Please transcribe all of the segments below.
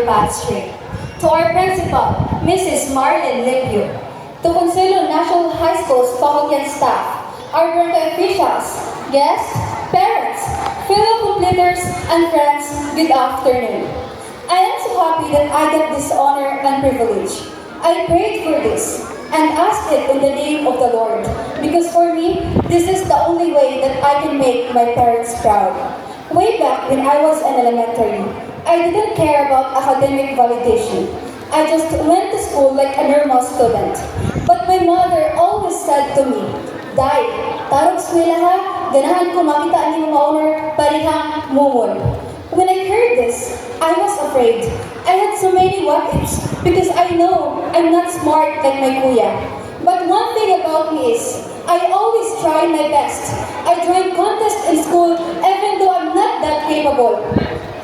path straight. To our principal, Mrs. Marlene Limpio. To Consuelo National High School's faculty and staff, our barangay officials, guests, parents, fellow completers, and friends, good afternoon. I am so happy that I get this honor and privilege. I prayed for this and asked it in the name of the Lord because for me, this is the only way that I can make my parents proud. Way back when I was in elementary, I didn't care about academic validation. I just went to school like a normal student. But my mother always said to me, Day, tarong eskwela ha, ganahan ko makita ni mo maunor, parihang mumon. When I heard this, I was afraid. I had so many what-ifs because I know I'm not smart like my kuya. But one thing about me is, I always try my best. I join contests in school even though I'm not that capable.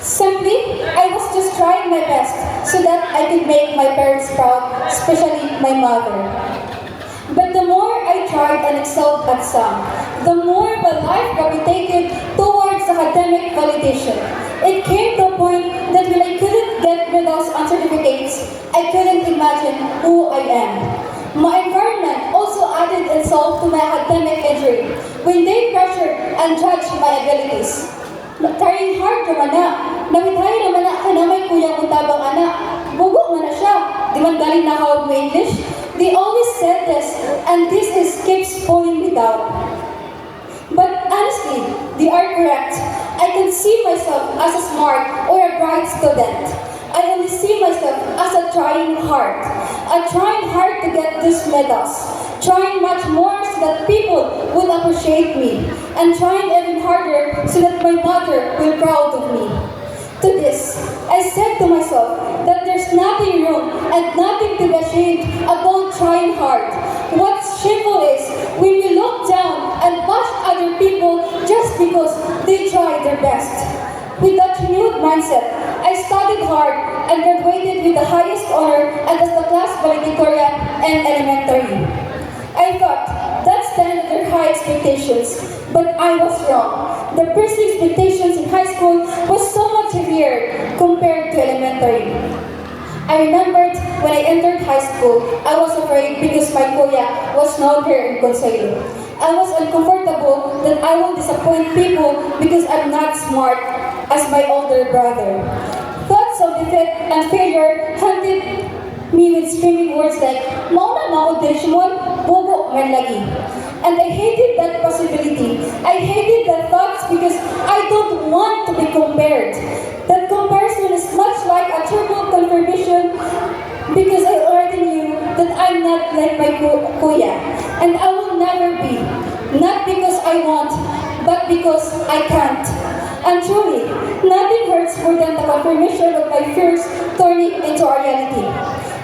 Simply, I was just trying my best so that I could make my parents proud, especially my mother. But the more I tried and excelled at some, the more my life gravitated towards academic validation. It came to a point that when I couldn't get medals and certificates, I couldn't imagine who I am. My environment also added insult to my academic injury when they pressured and judged my abilities. Trying hard naman na. Nawithay naman na kanamay kuyang utabang anak. Bugo man na siya. Di man galing na hawag mo English. They always said this, and keeps pulling me down. But honestly, they are correct. I can see myself as a smart or a bright student. I only see myself as a trying hard. I'm trying hard to get these medals. Trying much more so that people will appreciate me. And trying even harder so that my mother will be proud of me. To this, I said to myself that there's nothing wrong and nothing to be ashamed about trying hard. What's shameful is when we look down and bash other people just because they try their best. With that renewed mindset, I studied hard and graduated with the highest honor and as the class valedictorian in elementary. I thought that's the end of their high expectations, but I was wrong. The first expectations in high school was so much heavier compared to elementary. I remembered when I entered high school, I was afraid because my kuya was known here in Consuelo. I was uncomfortable that I will disappoint people because I'm not smart as my older brother. Thoughts of defeat and failure haunted me with screaming words like, Mauna maod Desmond, bubo man lagi. And I hated that possibility. I hated that thoughts because I don't want to be compared. That comparison is much like a triple confirmation because I already knew that I'm not like my kuya. And I will never be. Not because I want, but because I can't. And truly, nothing hurts more than the confirmation of my fears turning into a reality.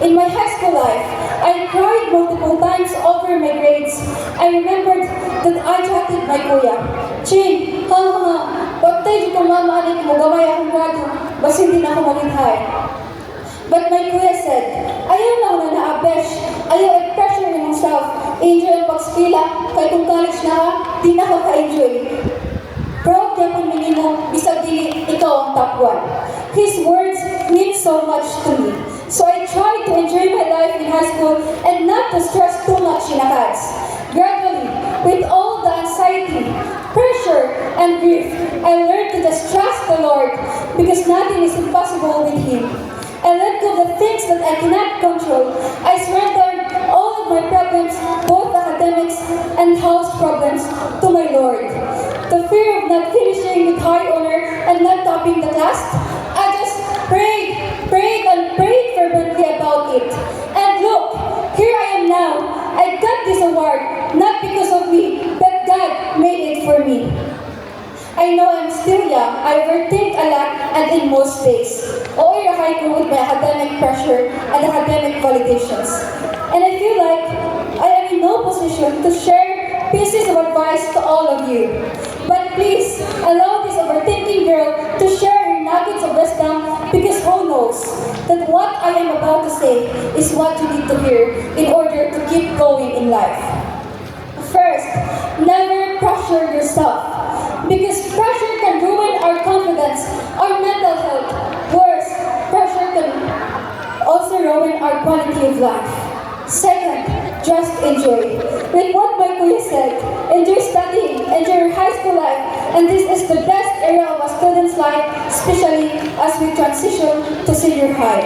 In my high school life, I cried multiple times over my grades. I remembered that I chatted my kuya, Chin, pagtay di ko mama anik mo gamay akong grado, bas hindi na ako maginghay. But my kuya said, ayaw na una na abesh, ayaw i-pressure himself, enjoy ang pagskila, kay kung college na ka, di na ka ka-enjoy. Proud ka kung minimo, bisag dili, ikaw ang top one. His words mean so much to me. So I tried to enjoy my life in high school and not to stress too much in academics. Gradually, with all the anxiety, pressure, and grief, I learned to just trust the Lord because nothing is impossible with Him. I let go of the things that I cannot control. I surrendered all of my problems, both academics and house problems, to my Lord. The fear of not finishing with high honor and not topping the class, I just prayed fervently about it. And look, here I am now. I got this award, not because of me, but God made it for me. I know I'm still young, I overthink a lot and in most days. Ooirahay ko with my academic pressure and academic validations. And I feel like I am in no position to share pieces of advice to all of you. But please, allow this overthinking girl to share her nuggets of wisdom because who knows that what I am about to say is what you need to hear in order to keep going in life. First, never pressure yourself because pressure can ruin our confidence, our mental health. Worse, pressure can also ruin our quality of life. Second, just enjoy. Like what my kuya said, enjoy studying, enjoy your high school life, and this is the best era of a student's life, especially as we transition to senior high.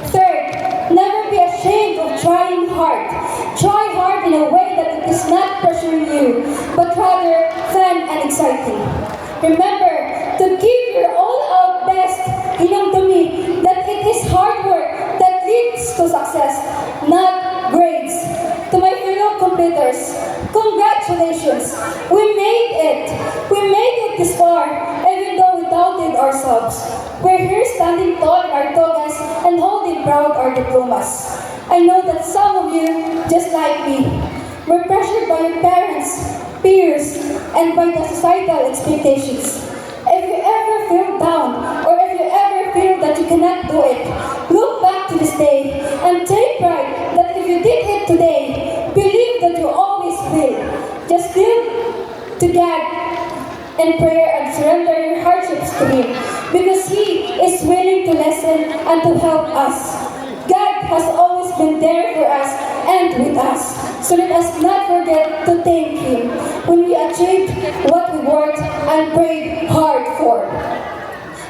Third, never be ashamed of trying hard. Try hard in a way that it is not pressuring you, but rather fun and exciting. Remember to give your all-out best, hinong to me, that it is hard work that leads to success, not grades. To my fellow competitors, congratulations! We made it! We made it this far, even though we doubted ourselves. We're here standing tall in our togas and holding proud our diplomas. I know that some of you, just like me, were pressured by your parents, peers, and by the societal expectations. If you ever feel down, or if you ever feel that you cannot do it, look back to this day and take pride that if you did it today, believe that you always will. Just live to God in prayer and surrender your hardships to Him, because He is willing to listen and to help us. God has always been there for us and with us. So let us not forget to thank Him when we achieved what we worked and prayed hard for.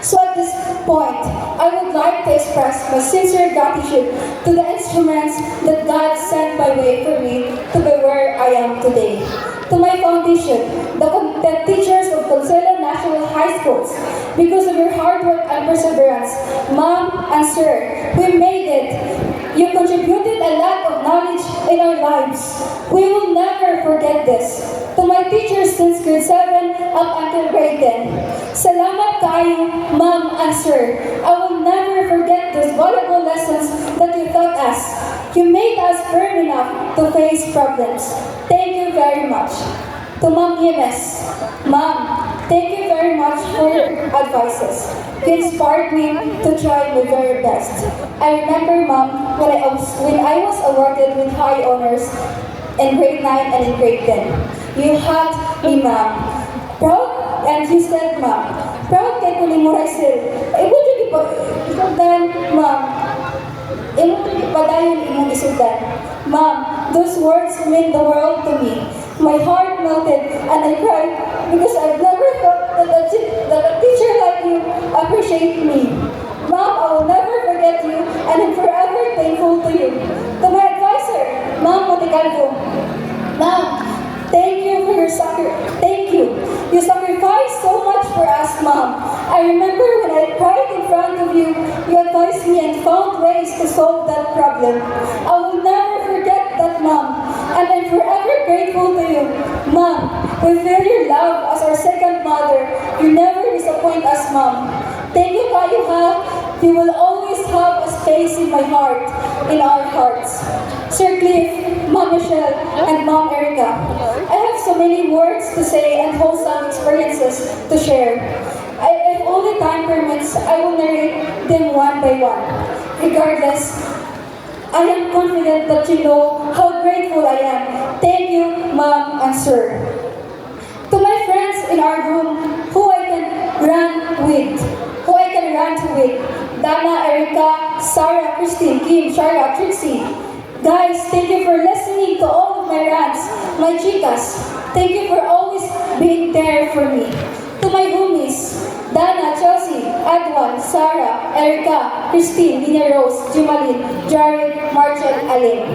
So at this point, I would like to express my sincere gratitude to the instruments that God sent my way for me to be where I am today. To my foundation, the teachers of Consuelo National High Schools, because of your hard work and perseverance, Mom and Sir, we made it. You contributed a lot of knowledge in our lives. We will never forget this. To my teachers since grade 7 up until grade 10, salamat kayo, Mom and Sir. I will never forget those valuable lessons that you taught us. You made us firm enough to face problems. Thank you very much. To Ma'am Yemes, Ma'am, thank you very much for your advices. You inspired me to try my very best. I remember, Ma'am, when I was awarded with high honors in grade 9 and in grade 10. You had me, Ma'am. Proud, and you said, Ma'am, proud kay kunin mo Raizel. Ibo yung ipagdan, Ma'am. Imo padayon imong isudan. Ma'am, those words mean the world to me. My heart melted and I cried because I've never thought that a teacher like you appreciate me. Ma'am, I will never forget you and I'm forever thankful to you. To my advisor, Ma'am Moticalvo, Ma'am, thank you for your Thank you. You sacrificed so much for us, Ma'am. I remember when I cried in front of you, you advised me and found ways to solve that problem. I will never forget that, Ma'am. And I'm forever grateful to you. Ma'am, we feel your love as our second mother. You never disappoint us, Ma'am. Thank you, Kayo Ha. You will always have a space in my heart, in our hearts. Sir Cliff, Ma'am Michelle, and Ma'am Erica, I have so many words to say and wholesome experiences to share. If only time permits, I will narrate them one by one. Regardless, I am confident that you know how grateful I am. Thank you, Ma'am and Sir. To my friends in our room who I can run with, Dana, Erica, Sarah, Christine, Kim, Shara, Trixie. Guys, thank you for listening to all of my rants, my chicas. Thank you for always being there for me. To my homies, Dana, Chelsea, Adwan, Sarah, Erica, Christine, Nina Rose, Jumalin, Jared, Marshall, Alin.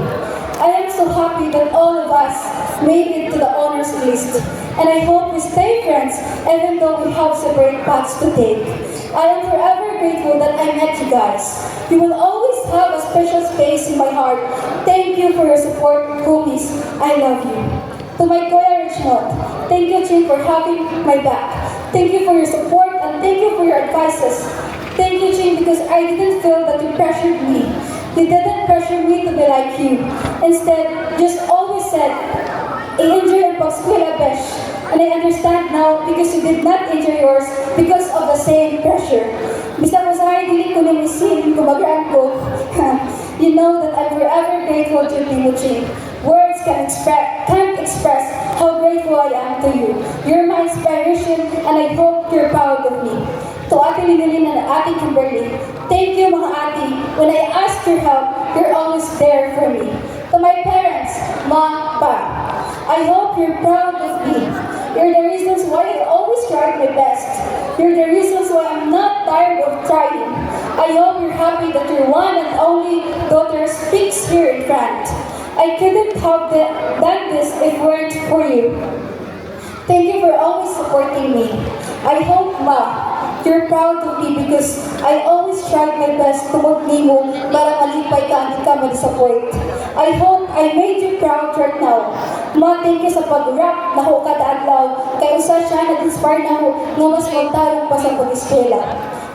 I am so happy that all of us made it to the honors list. And I hope we stay friends even though we have separate paths to take. I am forever grateful that I met you guys. You will always have a special space in my heart. Thank you for your support, homies. I love you. To my Kuya Richmond, thank you, Chin, for having my back. Thank you for your support and thank you for your advices. Thank you, Chin, because I didn't feel that you pressured me. You didn't pressure me to be like you. Instead, you just always said, I-enjoy your pag-skwela, besh. And I understand now because you did not enjoy yours because of the same pressure. Bisa ko sa dili ko nang isin, kumagraan ko. You know that I'm forever grateful to you, Muching. Words can't express how grateful I am to you. You're my inspiration and I hope you're proud of me. To Ate Linilin and Ate Kimberly, Thank you, mga ate. When I ask your help, you're always there for me. To my parents, Ma, Pa, I hope you're proud of me. You're the reasons why I always try my best. You're the reasons why I'm not tired of trying. I hope you're happy that your one and only daughter speaks here in front. I couldn't have done this if it weren't for you. Thank you for always supporting me. I hope, Ma, you're proud of me because I always tried my best to magligo para malipay ka hindi ka ma-disappoint. I hope I made you proud right now. Ma, thank you sa pag-rap na ko kada adlaw. Kaya usa siya nag-inspire na ako nga mas magtarong pa sa pag-eskwela.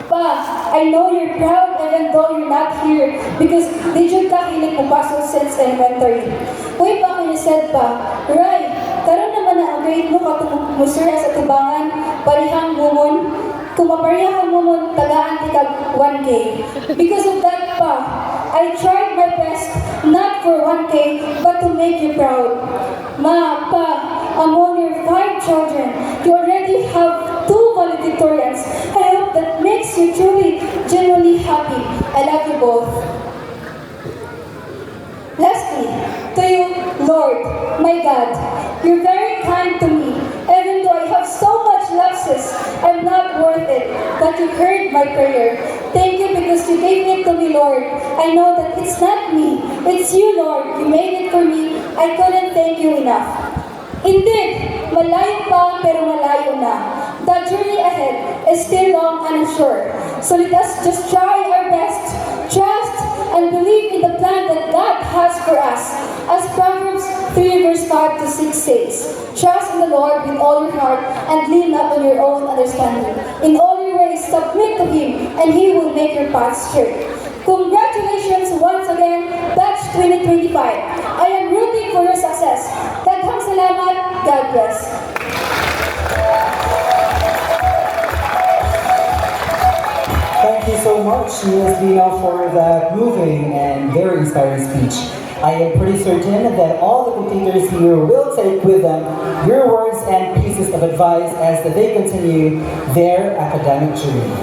Pa, I know you're proud even though you're not here because di jud ka hilig mo pasok since elementary. Uy pa ko said pa, Ray, karon naman na ang grade mo katong musura sa tubangan, parihang mumon. Kung mapariha ka mumon, tagaan ti kag 1K. Because of that pa, I tried my best not for 1K but to make you proud. Ma, Pa, among your 5 children, you already have 2 valedictorians. I hope that makes you truly, genuinely happy. I love you both. Lastly, to you, Lord, my God, you're very kind to me. Even though I have so much lapses, I'm not worth it. But you heard my prayer. Thank you because you gave it to me, Lord. I know that it's not me. It's you, Lord. You made it for me. I couldn't thank you enough. Indeed, malayo pa pero malayo na. The journey ahead is still long and unsure. So let us just try our best, trust, and believe in the plan that God has for us. As Proverbs 3 verse 5 to 6 says, trust in the Lord with all your heart and lean not on your own understanding. In all your ways, submit to Him, and He will make your path straight. Congratulations once again, Batch 2025. I am rooting for your success. Daghang salamat. God bless. Thank you so much, Ms. Lina, for that moving and very inspiring speech. I am pretty certain that all the completers here will take with them your words and pieces of advice as they continue their academic journey.